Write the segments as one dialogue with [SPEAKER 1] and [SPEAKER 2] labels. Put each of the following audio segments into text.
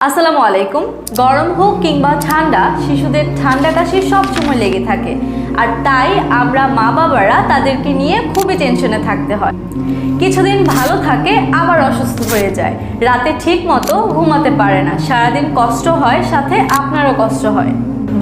[SPEAKER 1] আসসালামু আলাইকুম। গরম হোক কিংবা ঠান্ডা, শিশুদের ঠান্ডা কাশি সবসময় লেগে থাকে, আর তাই আমরা মা বাবারা তাদেরকে নিয়ে খুবই টেনশনে থাকতে হয়। কিছুদিন ভালো থাকে, আবার অসুস্থ হয়ে যায়, রাতে ঠিক মতো ঘুমাতে পারে না, সারাদিন কষ্ট হয়, সাথে আপনারও কষ্ট হয়।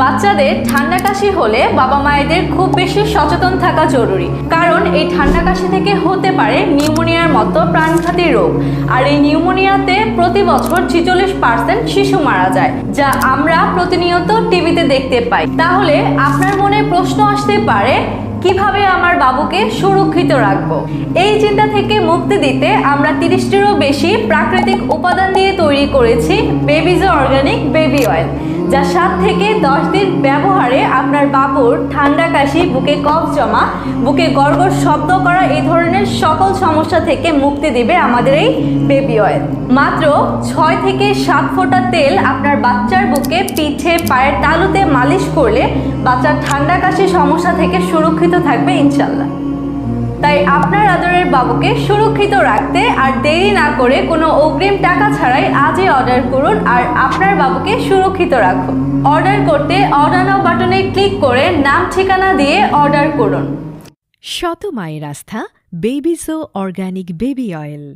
[SPEAKER 1] বাচ্চাদের ঠান্ডা কাশি হলে বাবা মায়েদের খুব বেশি সচেতন থাকা জরুরি, কারণ এই ঠান্ডা কাশি থেকে হতে পারে নিউমোনিয়ার মতো প্রাণঘাতী রোগ। আর এই নিউমোনিয়াতে প্রতি বছর 46% শিশু মারা যায়, যা আমরা প্রতিনিয়ত টিভিতে দেখতে পাই। তাহলে আপনার মনে প্রশ্ন আসতে পারে, কিভাবে আমার বাবুকে সুরক্ষিত রাখবো? এই চিন্তা থেকে মুক্তি দিতে আমরা 30টিরও বেশি প্রাকৃতিক উপাদান দিয়ে তৈরি করেছি বেবিজো অর্গানিক বেবি অয়েল, যা 7 থেকে 10 দিন ব্যবহারে আপনার বাবুর ঠান্ডা কাশি, বুকে কফ জমা, বুকে গড়গড় শব্দ করা, এই ধরনের সকল সমস্যা থেকে মুক্তি দিবে আমাদের এই বেবি অয়েল। মাত্র 6 থেকে 7 ফোঁটা তেল আপনার বাচ্চার বুকে, পিঠে, পায়ের তালুতে মালিশ করলে বাচ্চার ঠান্ডা কাশি সমস্যা থেকে সুরক্ষিত থাকবে ইনশাল্লাহ। তাই আপনার আদরের বাবুকে সুরক্ষিত রাখতে আর দেরি না করে কোনো অগ্রিম টাকা ছাড়াই আজই অর্ডার করুন আর আপনার বাবুকে সুরক্ষিত রাখুন। অর্ডার করতে অর্ডার নাও বাটনে ক্লিক করে নাম ঠিকানা দিয়ে অর্ডার করুন।
[SPEAKER 2] শত মায়ের আস্থা বেবিজো অর্গানিক বেবি অয়েল।